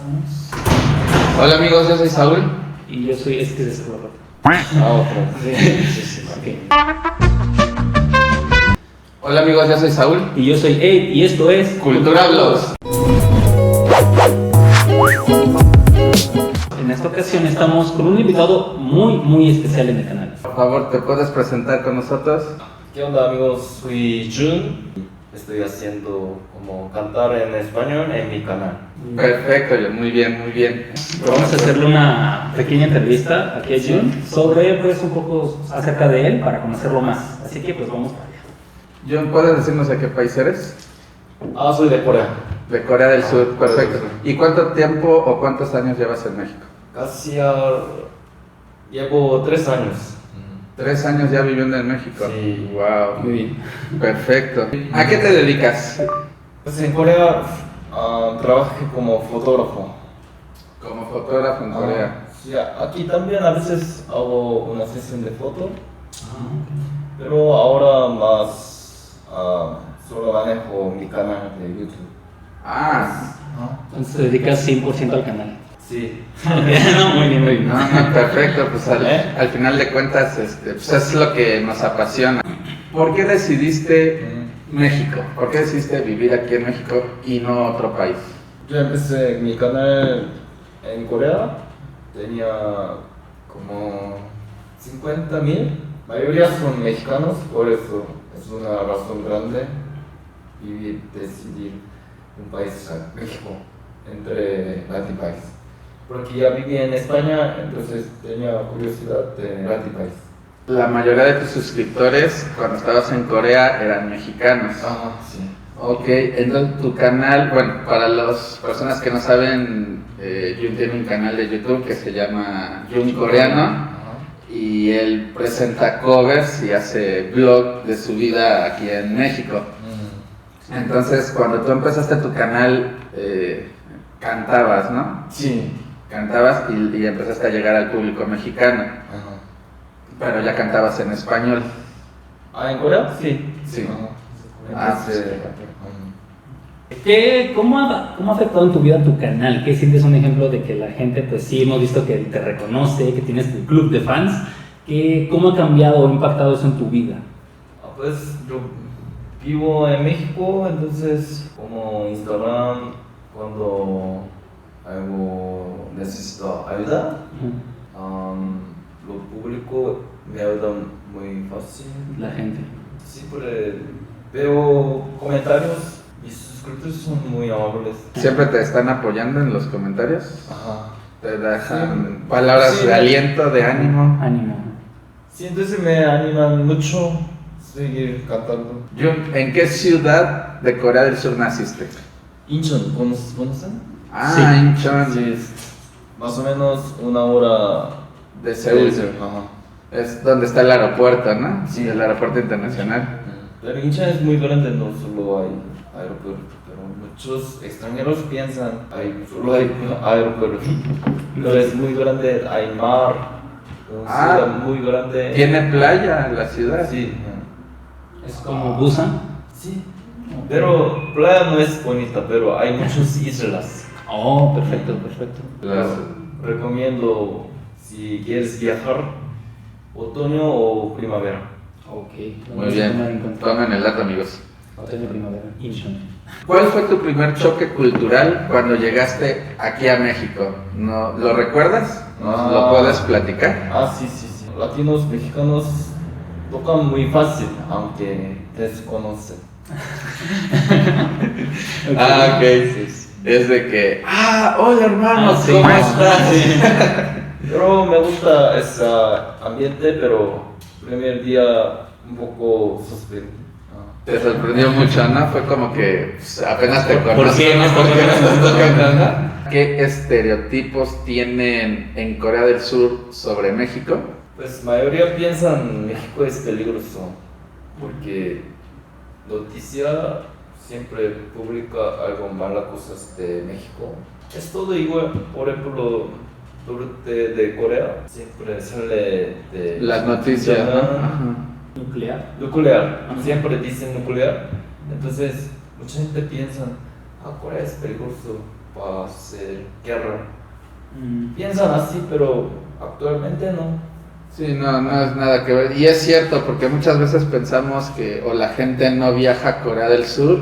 Estamos. Hola amigos, yo soy Saúl. Y yo soy este de Saúl. Otro. Sí. Ok. Hola amigos, yo soy Saúl. Y yo soy Ed, y esto es Cultura Blogs. En esta ocasión estamos con un invitado muy especial en el canal. Por favor, ¿te puedes presentar con nosotros? ¿Qué onda amigos? Soy Jun. Estoy haciendo como cantar en español en mi canal. Perfecto, muy bien, muy bien. Vamos a hacerle una pequeña entrevista aquí a Jun sobre pues un poco acerca de él para conocerlo más. Así que pues vamos para allá. John, ¿puedes decirnos de qué país eres? Soy de Corea. De Corea del Sur, Corea del perfecto. Sur. ¿Y cuánto tiempo o cuántos años llevas en México? Casi llevo 3 años. 3 años ya viviendo en México. Sí. Wow. Muy bien. Perfecto. ¿A qué te dedicas? Pues en Corea trabajé como fotógrafo. Como fotógrafo en Corea. Sí, aquí también a veces hago una sesión de foto, pero ahora más solo manejo mi canal de YouTube. Entonces te dedicas 100% al canal. Sí. No, muy bien. No, perfecto, pues al final de cuentas pues es lo que nos apasiona. ¿Por qué decidiste México? ¿Por qué decidiste vivir aquí en México y no otro país? Yo empecé mi canal en Corea, tenía como 50,000, mayoría son mexicanos, por eso es una razón grande decidir un país, México, entre Latin país. Porque ya viví en España, entonces tenía curiosidad de Latin país. La mayoría de tus suscriptores cuando estabas en Corea eran mexicanos. Sí. Ok, entonces tu canal, bueno, para las personas que no saben, Jun tiene un canal de YouTube que se llama Jun Coreano y él presenta covers y hace vlog de su vida aquí en México. Entonces, cuando tú empezaste tu canal, cantabas, ¿no? Sí. Cantabas y empezaste a llegar al público mexicano, pero ya cantabas en español. ¿En Corea? Sí. Sí. Entonces, ¿Cómo ha afectado en tu vida tu canal? ¿Qué sientes un ejemplo de que la gente, pues sí, hemos visto que te reconoce, que tienes tu club de fans? ¿Cómo ha cambiado o impactado eso en tu vida? Pues yo vivo en México, entonces como Instagram, cuando necesito ayuda, lo público me ayuda muy fácil. La gente. Siempre veo comentarios, mis suscriptores son muy amables. ¿Siempre te están apoyando en los comentarios? ¿Te dejan Sí. palabras Sí. de aliento, de ánimo? Ánimo. Sí, entonces me animan mucho a seguir cantando. Jun, ¿en qué ciudad de Corea del Sur naciste? Incheon, ¿conocen? Sí. Incheon, Sí, más o menos 1 hora de Seúl. Ajá. Es donde está el aeropuerto, ¿no? Sí. El aeropuerto internacional. Pero Incheon es muy grande, no solo hay aeropuerto, pero muchos extranjeros piensan solo hay aeropuerto. Pero es muy grande, hay mar, una ciudad muy grande. ¿Tiene playa la ciudad? Sí. ¿Es como Busan? Sí. Pero playa no es bonita, pero hay muchas islas. Oh, perfecto. Recomiendo si quieres viajar, otoño o primavera. Ok. Muy bien. Tomen el dato, amigos. Otoño, primavera. Incheon. ¿Cuál fue tu primer choque cultural cuando llegaste aquí a México? ¿No, ¿Lo recuerdas? ¿Nos lo puedes platicar? Sí. Latinos, mexicanos tocan muy fácil, aunque desconocen. Ok. Es de que, hola hermano, sí. ¿cómo estás? Sí. Pero me gusta ese ambiente, pero primer día un poco sorprendido. Te sorprendió mucho, ¿no? Fue como que pues, apenas te ¿Por conozco, qué? ¿no? ¿Por qué no estás tocando, no? ¿Qué estereotipos tienen en Corea del Sur sobre México? Pues mayoría piensan México es peligroso, porque noticia siempre publica algo malas cosas de México. Es todo igual, por ejemplo, de Corea siempre sale de Las noticias, ¿no? Ajá. Nuclear. siempre dicen nuclear, entonces mucha gente piensa, Corea es peligroso, para hacer guerra. Piensan así, pero actualmente no. Sí, no es nada que ver. Y es cierto, porque muchas veces pensamos que o la gente no viaja a Corea del Sur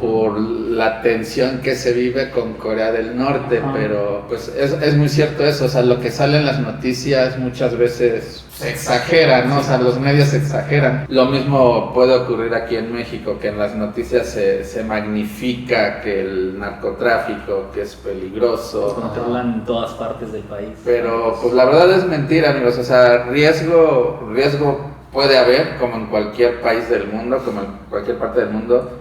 por la tensión que se vive con Corea del Norte, pero pues es muy cierto eso, o sea, lo que sale en las noticias muchas veces se exagera, ¿no? O sea, los medios exageran. Lo mismo puede ocurrir aquí en México, que en las noticias se magnifica que el narcotráfico, que es peligroso. Se controlan en todas partes del país. Pero pues la verdad es mentira, amigos, o sea, riesgo puede haber, como en cualquier país del mundo, como en cualquier parte del mundo.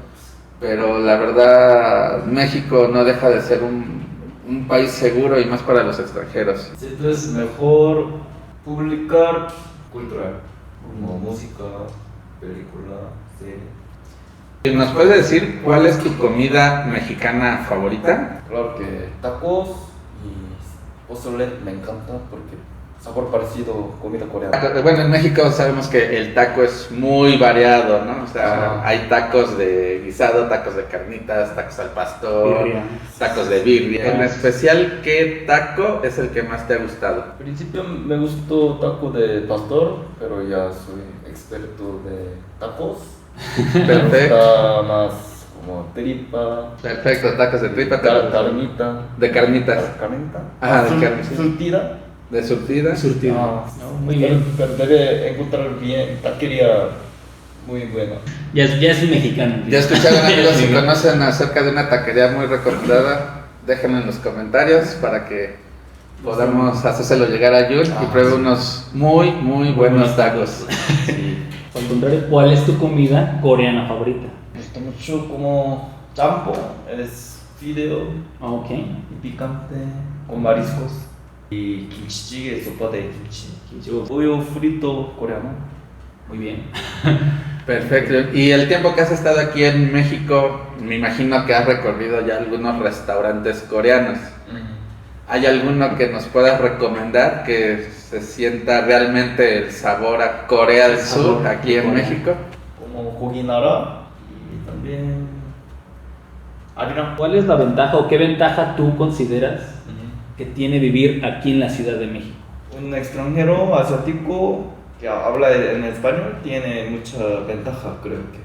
Pero la verdad, México no deja de ser un país seguro y más para los extranjeros. Entonces, mejor publicar cultural, como música, película, serie. ¿Nos puedes decir cuál es tu comida mexicana favorita? Claro que tacos y pozole me encanta porque sabor parecido a comida coreana. Bueno, en México sabemos que el taco es muy variado, ¿no? O sea, hay tacos de guisado, tacos de carnitas, tacos al pastor, Birria. tacos de birria. En especial, ¿qué taco es el que más te ha gustado? Al principio me gustó taco de pastor, pero ya soy experto de tacos. Me Perfecto. gusta más como tripa, Perfecto, tacos de tripa, carnita. de carnitas, Carnita. Ajá, de carne, sí. Surtida. de surtida. Surtido. Ah, No, muy bien. Pero debe encontrar bien taquería muy buena. Ya es un mexicano. Ya escucharon, amigos, si conocen acerca de una taquería muy recomendada, déjenlo en los comentarios para que podamos hacérselo llegar a Jun y pruebe unos muy buenos tacos. Sí. Al contrario, ¿cuál es tu comida coreana favorita? Me gusta mucho como champo, es fideo Ah, ok. y picante con mariscos. Y kimchi jjigae, sopa de kimchi. Pollo frito coreano. Muy bien. Perfecto. Y el tiempo que has estado aquí en México, me imagino que has recorrido ya algunos restaurantes coreanos. ¿Hay alguno que nos puedas recomendar que se sienta realmente el sabor a Corea del Sur aquí en México? Como Goginara y también Arirang. ¿Cuál es la ventaja o qué ventaja tú consideras que tiene vivir aquí en la Ciudad de México? Un extranjero asiático que habla en español tiene mucha ventaja, creo que.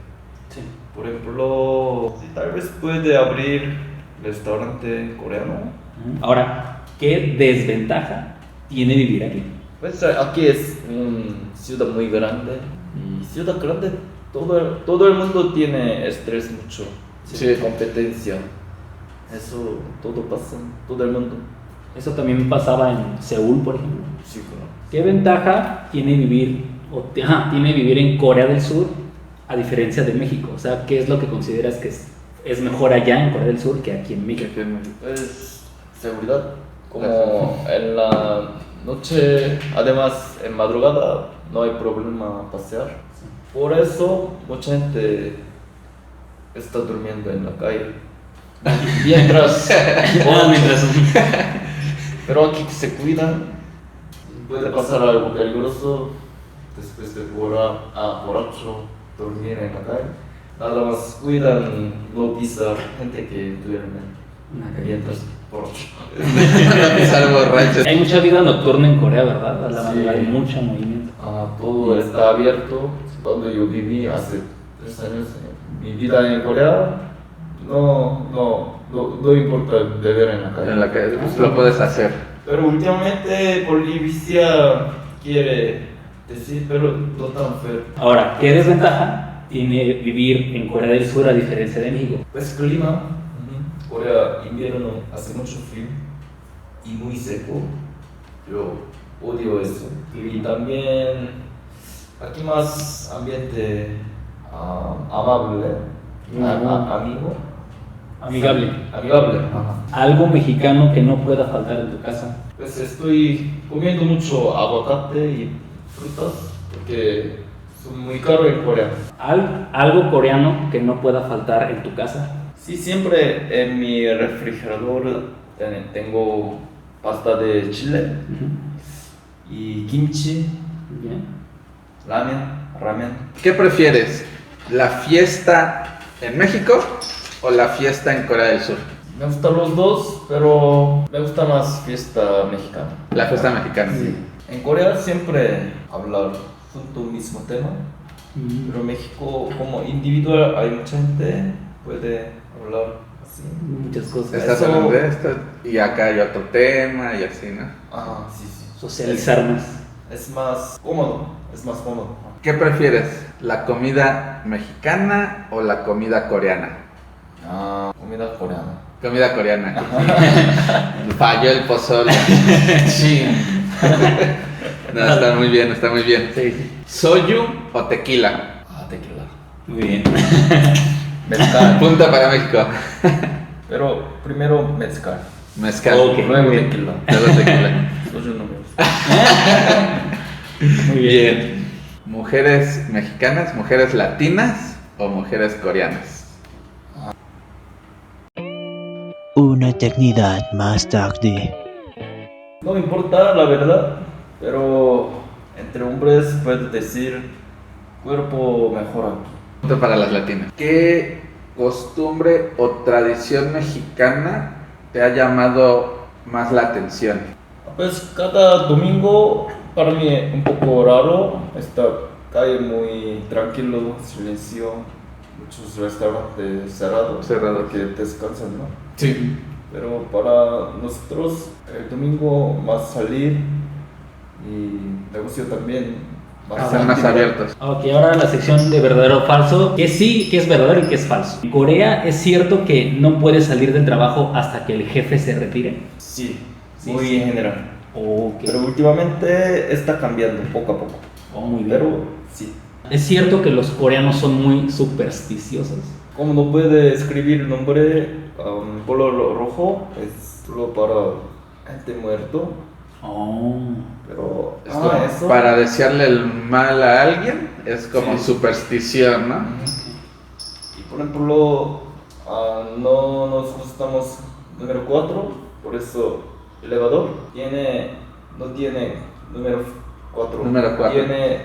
Sí. Por ejemplo, tal vez puede abrir restaurante coreano. Ahora, ¿qué desventaja tiene vivir aquí? Pues aquí es una ciudad muy grande y ciudad grande todo el mundo tiene estrés mucho, Sí. competencia. Eso todo pasa, todo el mundo. Eso también pasaba en Seúl, por ejemplo. Sí, claro. ¿Qué ventaja tiene tiene vivir en Corea del Sur a diferencia de México? O sea, ¿qué es lo que consideras que es mejor allá en Corea del Sur que aquí en México? Pues seguridad, como en la noche, además en madrugada no hay problema pasear. Por eso mucha gente está durmiendo en la calle. Mientras, pero aquí se cuidan, puede pasar algo peligroso después de borracho dormir en la calle. Nada más cuidan, no pisar gente que duerme mientras borracho. Pisar borrachos. Hay mucha vida nocturna en Corea, ¿verdad? A la Sí. madrugada hay mucho movimiento. Todo está abierto. Cuando yo viví hace 3 años, mi vida en Corea no importa beber en la calle. En la que pues, lo puedes hacer. Pero últimamente Bolivia quiere decir, pero no tan feo. Ahora, ¿qué desventaja tiene vivir en Corea del Sur a diferencia de México? Pues clima, Corea invierno hace mucho frío y muy seco. Yo odio eso. Y también aquí más ambiente amable, amigo. Amigable. Amigable. Ajá. Algo mexicano que no pueda faltar en tu casa. Pues estoy comiendo mucho aguacate y frutas porque son muy caros en Corea. Algo coreano que no pueda faltar en tu casa. Sí, siempre en mi refrigerador tengo pasta de chile y kimchi, Bien. ramen. ¿Qué prefieres? ¿La fiesta en México o la fiesta en Corea del Sur? Me gustan los dos, pero me gusta más fiesta mexicana. La fiesta mexicana. Sí. En Corea siempre hablar junto al mismo tema, pero en México como individual hay mucha gente puede hablar así. Muchas cosas. Estás Eso- hablando de esto y acá hay otro tema y así, ¿no? Ah, sí, sí. Socializar más. Es más cómodo, es más cómodo. ¿Qué prefieres? ¿La comida mexicana o la comida coreana? Ah, comida coreana. Comida coreana. Falló el pozole. Sí. No, está muy bien, está muy bien. Sí, sí. ¿Soyu o tequila? Ah, tequila. Muy bien. Mezcal. Punto para México. Pero primero mezcal. Mezcal. Ok. Luego muy bien. tequila. Luego tequila. Soju no me gusta. Muy bien. Bien. ¿Mujeres mexicanas, mujeres latinas o mujeres coreanas? Una eternidad más tarde. No me importa la verdad, pero entre hombres puedes decir cuerpo mejor aquí. Punto para las latinas. ¿Qué costumbre o tradición mexicana te ha llamado más la atención? Pues cada domingo para mí es un poco raro, esta calle muy tranquilo, silencio, muchos restaurantes cerrados, Cerrados. que descansan, ¿no? Sí. Pero para nosotros el domingo más salir y negocio también Están más actividad. abiertos. Ok, ahora la sección de verdadero o falso. Que sí, que es verdadero y que es falso. En Corea es cierto que no puedes salir del trabajo hasta que el jefe se retire. Sí, Sí, muy sí. en general. Ok. Pero últimamente está cambiando poco a poco. Oh, muy bien. Pero sí. Es cierto que los coreanos son muy supersticiosos. Como no puede escribir el nombre color rojo, es solo para gente muerto. Oh. Pero Esto, eso. para desearle el mal a alguien es como Sí. superstición, ¿no? Y por ejemplo, no nos gustamos número 4, por eso el elevador no tiene número 4. Número 4. Tiene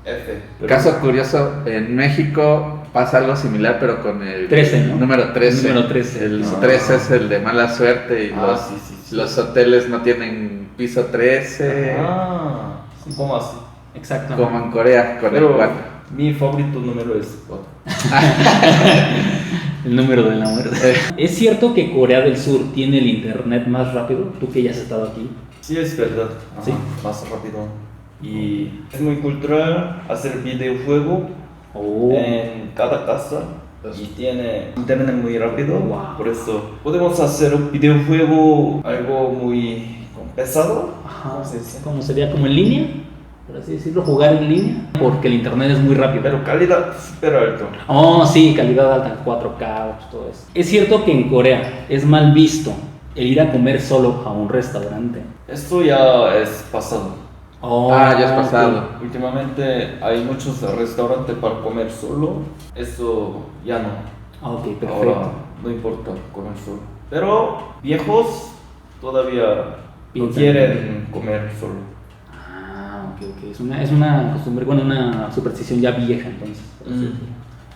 F. pero- Caso curioso, en México pasa algo similar, pero con el 13, ¿no? número 13. Número 13. El Ah. 13 es el de mala suerte y Ah, sí, sí, sí. los hoteles no tienen piso 13, Ah, sí, como así. Exacto. como en Corea con Pero el 4. mi favorito número es 4. El número de la muerte. ¿Es cierto que Corea del Sur tiene el internet más rápido? Tú que ya has estado aquí. Sí, es verdad. Ajá, Sí. más rápido. Y es muy cultural hacer videojuego Oh. en cada casa. Y tiene internet muy rápido. Wow. Por eso podemos hacer un videojuego algo muy pesado. Ajá. ¿Cómo se dice? ¿Cómo sería? ¿Como en línea? Por así decirlo, jugar en línea. Porque el internet es muy rápido. Pero calidad súper alto. Oh, sí, calidad alta, 4K, pues, todo eso. Es cierto que en Corea es mal visto el ir a comer solo a un restaurante. Esto ya es pasado. Oh, Ya es pasado. Últimamente hay muchos restaurantes para comer solo. Eso ya no. Ok, perfecto. Ahora no importa comer solo. Pero viejos todavía no Piensan. quieren comer solo. Ok. Es una costumbre, bueno, una superstición ya vieja entonces. por así Mm. decirlo.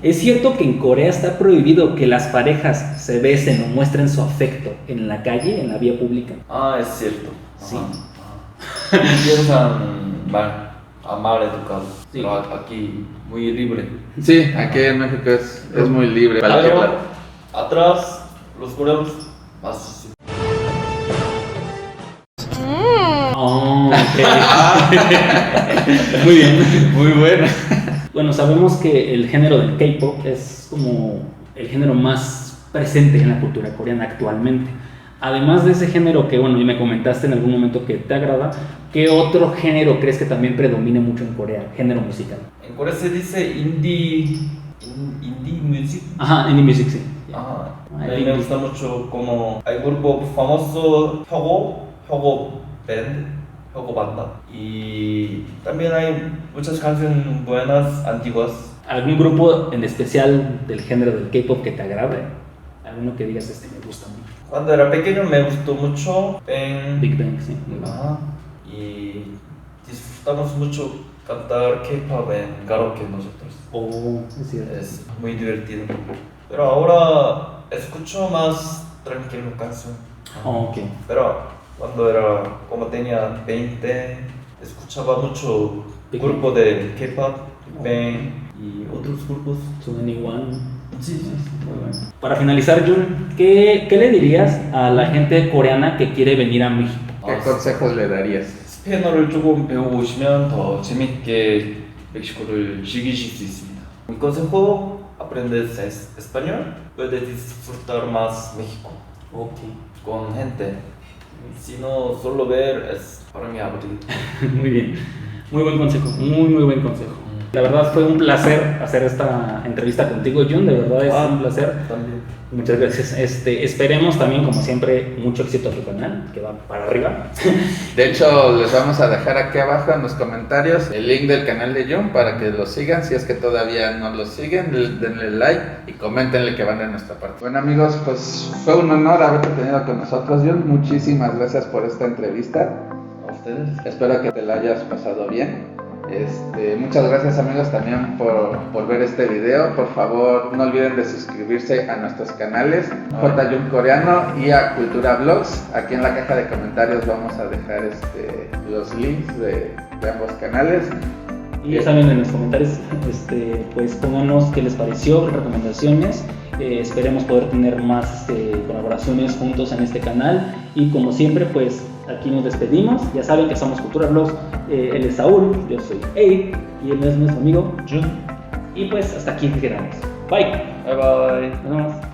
¿Es cierto que en Corea está prohibido que las parejas se besen o muestren su afecto en la calle, en la vía pública? Ah, es cierto. Sí. Ajá. Piensan mal educado. Sí. Pero aquí muy libre. Sí, aquí en México es muy libre. cualquier Pero lado. atrás los coreanos más así. Oh, ok. Muy bien. Muy bueno. Bueno, sabemos que el género del K-pop es como el género más presente en la cultura coreana actualmente. Además de ese género que, bueno, y me comentaste en algún momento que te agrada, ¿qué otro género crees que también predomine mucho en Corea? Género musical. En Corea se dice indie music. Ajá, indie music, sí. Ajá. Ah, A mí indie. me gusta mucho como hay grupo famoso Hyogo Band, Hyogo Banda. Y también hay muchas canciones buenas, antiguas. ¿Algún grupo en especial del género del K-pop que te agrade? ¿Alguno que digas este me gusta mucho? Cuando era pequeño me gustó mucho Big Bang, sí. muy bueno. Ajá. Y disfrutamos mucho cantar K-pop en karaoke nosotros. Oh, es cierto. Es muy divertido. Pero ahora escucho más tranquilo canción. Ok. Pero como tenía 20, escuchaba mucho Big grupo de K-pop, Big Bang y otros grupos. 21. Sí. Muy bueno. Para finalizar, Jun, ¿qué le dirías a la gente coreana que quiere venir a México? ¿Qué consejos le darías? 스페인어를 조금 배우고 오시면 더 재밌게 멕시코를 즐기실 수 있습니다. Mi consejo, aprendes español, puedes disfrutar más México Ok. con gente. Si no, solo ver es para mí aburrido. Muy bien. Muy buen consejo. Muy buen consejo. La verdad fue un placer hacer esta entrevista contigo, Jun. De verdad es un placer. También. Muchas gracias. Esperemos también, como siempre, mucho éxito a tu canal, que va para arriba. De hecho, les vamos a dejar aquí abajo en los comentarios el link del canal de Jun para que lo sigan. Si es que todavía no lo siguen, denle like y coméntenle que van de nuestra parte. Bueno, amigos, pues fue un honor haberte tenido con nosotros, Jun. Muchísimas gracias por esta entrevista. A ustedes. Espero que te la hayas pasado bien. Muchas gracias, amigos, también por ver este video. Por favor, no olviden de suscribirse a nuestros canales J. Jun Coreano y a Cultura Vlogs. Aquí en la caja de comentarios vamos a dejar los links de ambos canales. Y ya saben, en los comentarios, pues pónganos qué les pareció, recomendaciones. Esperemos poder tener más colaboraciones juntos en este canal. Y como siempre, pues aquí nos despedimos. Ya saben que somos Cultura Vlogs. Él es Saúl, yo soy Abe y él es nuestro amigo Jun. Y pues hasta aquí quedamos. Bye. Bye bye. Nos vemos.